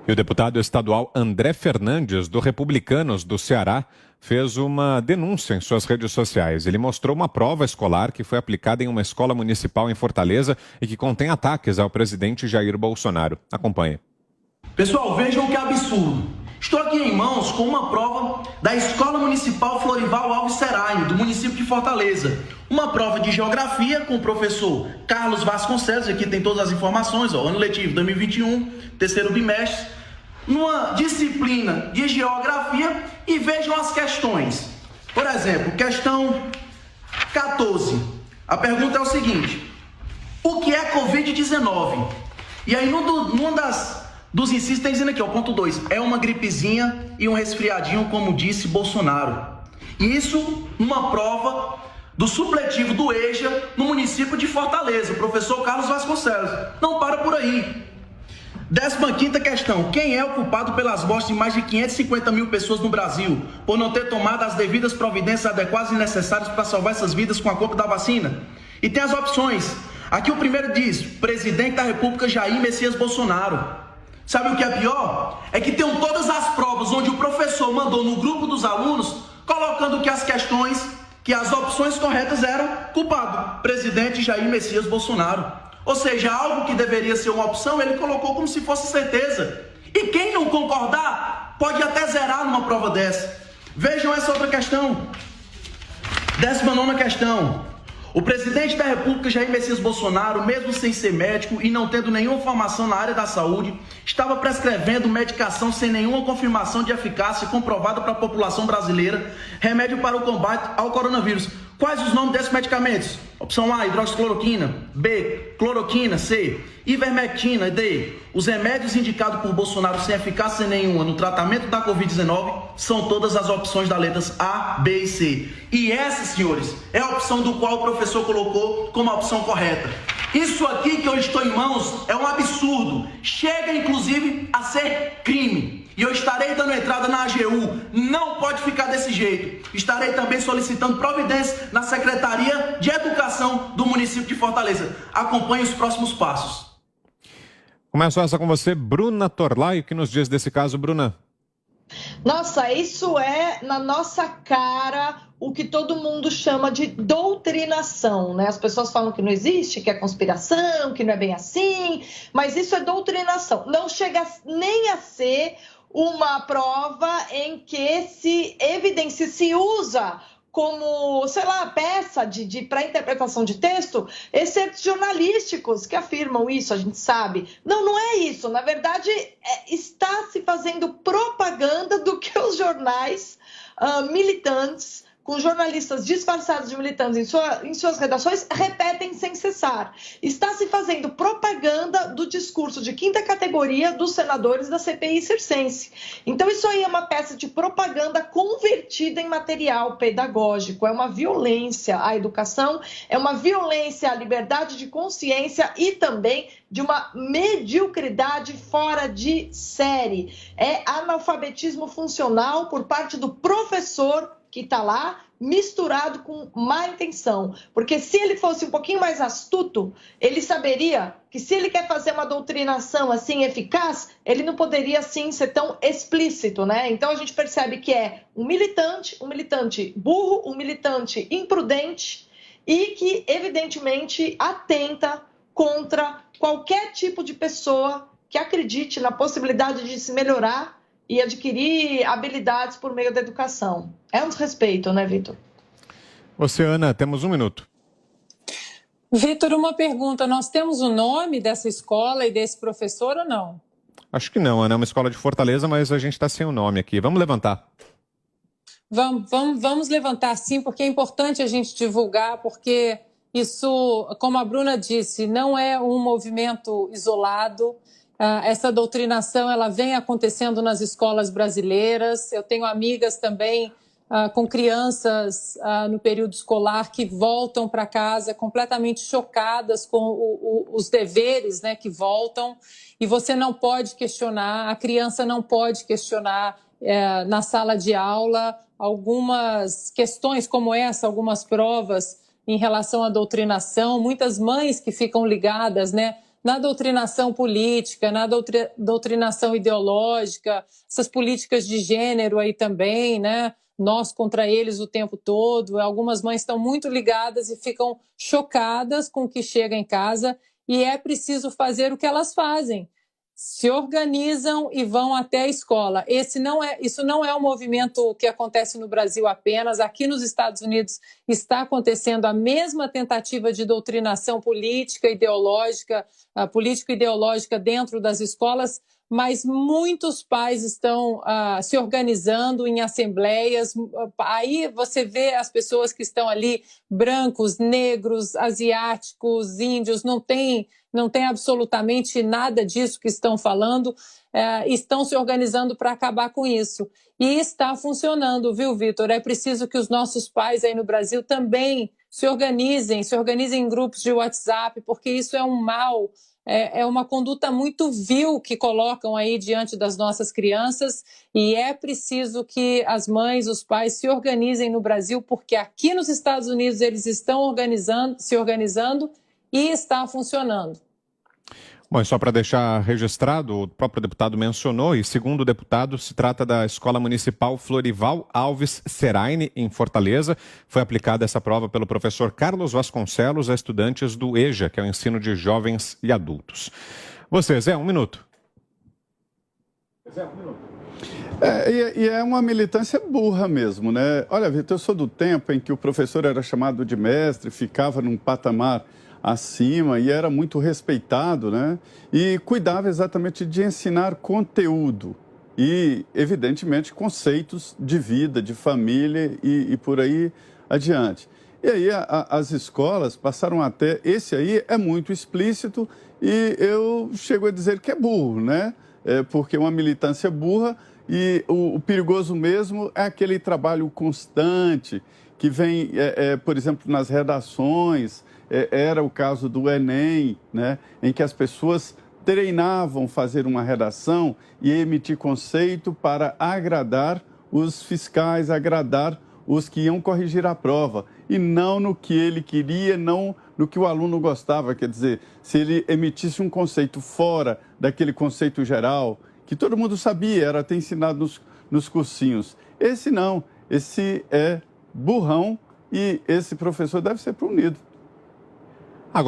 E o deputado estadual André Fernandes, do Republicanos do Ceará, fez uma denúncia em suas redes sociais. Ele mostrou uma prova escolar que foi aplicada em uma escola municipal em Fortaleza e que contém ataques ao presidente Jair Bolsonaro. Acompanhe. Pessoal, vejam que absurdo. Estou aqui em mãos com uma prova da Escola Municipal Florival Alves Serain, do município de Fortaleza. Uma prova de geografia com o professor Carlos Vasconcelos, aqui tem todas as informações, ano letivo 2021, terceiro bimestre, numa disciplina de geografia, e vejam as questões. Por exemplo, questão 14. A pergunta é o seguinte: o que é Covid-19? E aí, dos incisos tem dizendo aqui, ó, ponto 2, é uma gripezinha e um resfriadinho, como disse Bolsonaro. Isso numa prova do supletivo do EJA no município de Fortaleza, o professor Carlos Vasconcelos. Não para por aí. 15ª questão: quem é o culpado pelas mortes de mais de 550 mil pessoas no Brasil, por não ter tomado as devidas providências adequadas e necessárias para salvar essas vidas com a compra da vacina? E tem as opções. Aqui o primeiro diz: presidente da República Jair Messias Bolsonaro. Sabe o que é pior? É que tem todas as provas onde o professor mandou no grupo dos alunos, colocando que as opções corretas eram culpado, presidente Jair Messias Bolsonaro. Ou seja, algo que deveria ser uma opção, ele colocou como se fosse certeza. E quem não concordar, pode até zerar numa prova dessa. Vejam essa outra questão. 19ª questão. O presidente da República, Jair Messias Bolsonaro, mesmo sem ser médico e não tendo nenhuma formação na área da saúde, estava prescrevendo medicação sem nenhuma confirmação de eficácia comprovada para a população brasileira, remédio para o combate ao coronavírus. Quais os nomes desses medicamentos? Opção A, hidroxicloroquina. B, cloroquina. C, ivermectina. D, os remédios indicados por Bolsonaro sem eficácia nenhuma no tratamento da Covid-19 são todas as opções das letras A, B e C. E essa, senhores, é a opção do qual o professor colocou como a opção correta. Isso aqui que eu estou em mãos é um absurdo. Chega, inclusive, a ser crime. E eu estarei dando entrada na AGU. Não pode ficar desse jeito. Estarei também solicitando providência na Secretaria de Educação do município de Fortaleza. Acompanhe os próximos passos. Começo essa com você, Bruna Torlai. O que nos diz desse caso, Bruna? Nossa, isso é na nossa cara o que todo mundo chama de doutrinação, né? As pessoas falam que não existe, que é conspiração, que não é bem assim, mas isso é doutrinação. Não chega nem a ser uma prova em que se evidencia, se usa como, sei lá, peça para interpretação de texto, excertos jornalísticos que afirmam isso, a gente sabe. Não é isso. Na verdade, está se fazendo propaganda do que os jornais militantes, com jornalistas disfarçados de militantes em suas redações, repetem sem cessar. Está se fazendo propaganda do discurso de quinta categoria dos senadores da CPI circense. Então, isso aí é uma peça de propaganda convertida em material pedagógico. É uma violência à educação, é uma violência à liberdade de consciência e também de uma mediocridade fora de série. É analfabetismo funcional por parte do professor que está lá, misturado com má intenção. Porque se ele fosse um pouquinho mais astuto, ele saberia que se ele quer fazer uma doutrinação assim eficaz, ele não poderia assim ser tão explícito, né? Então a gente percebe que é um militante burro, um militante imprudente e que evidentemente atenta contra qualquer tipo de pessoa que acredite na possibilidade de se melhorar e adquirir habilidades por meio da educação. É um desrespeito, né, Vitor? Você, Ana, temos 1 minuto. Vitor, uma pergunta. Nós temos o nome dessa escola e desse professor ou não? Acho que não, Ana. É uma escola de Fortaleza, mas a gente está sem o nome aqui. Vamos levantar. Vamos levantar, sim, porque é importante a gente divulgar, porque isso, como a Bruna disse, não é um movimento isolado. Essa doutrinação ela vem acontecendo nas escolas brasileiras. Eu tenho amigas também com crianças no período escolar que voltam para casa completamente chocadas com os deveres, né, que voltam. E você não pode questionar, a criança não pode questionar na sala de aula algumas questões como essa, algumas provas em relação à doutrinação. Muitas mães que ficam ligadas, né, na doutrinação política, na doutrinação ideológica, essas políticas de gênero aí também, né? Nós contra eles o tempo todo. Algumas mães estão muito ligadas e ficam chocadas com o que chega em casa, e é preciso fazer o que elas fazem. Se organizam e vão até a escola. Isso não é um movimento que acontece no Brasil apenas. Aqui nos Estados Unidos está acontecendo a mesma tentativa de doutrinação político-ideológica dentro das escolas, mas muitos pais estão se organizando em assembleias. Aí você vê as pessoas que estão ali, brancos, negros, asiáticos, índios, não tem absolutamente nada disso que estão falando, estão se organizando para acabar com isso. E está funcionando, viu, Vitor? É preciso que os nossos pais aí no Brasil também se organizem em grupos de WhatsApp, porque isso é um mal, é uma conduta muito vil que colocam aí diante das nossas crianças, e é preciso que as mães, os pais se organizem no Brasil, porque aqui nos Estados Unidos eles estão se organizando e está funcionando. Bom, e só para deixar registrado, o próprio deputado mencionou, e segundo o deputado, se trata da Escola Municipal Florival Alves Seraine, em Fortaleza. Foi aplicada essa prova pelo professor Carlos Vasconcelos a estudantes do EJA, que é o ensino de jovens e adultos. Você, Zé, um minuto. É uma militância burra mesmo, né? Olha, Vitor, eu sou do tempo em que o professor era chamado de mestre, ficava num patamar acima e era muito respeitado, né? E cuidava exatamente de ensinar conteúdo e, evidentemente, conceitos de vida, de família e por aí adiante. E aí as escolas passaram até... Esse aí é muito explícito e eu chego a dizer que é burro, né? Porque é uma militância burra e o perigoso mesmo é aquele trabalho constante que vem, por exemplo, nas redações. Era o caso do Enem, né, em que as pessoas treinavam fazer uma redação e emitir conceito para agradar os fiscais, agradar os que iam corrigir a prova, e não no que ele queria, não no que o aluno gostava. Quer dizer, se ele emitisse um conceito fora daquele conceito geral, que todo mundo sabia, era até ensinado nos cursinhos. Esse não, esse é burrão, e esse professor deve ser punido.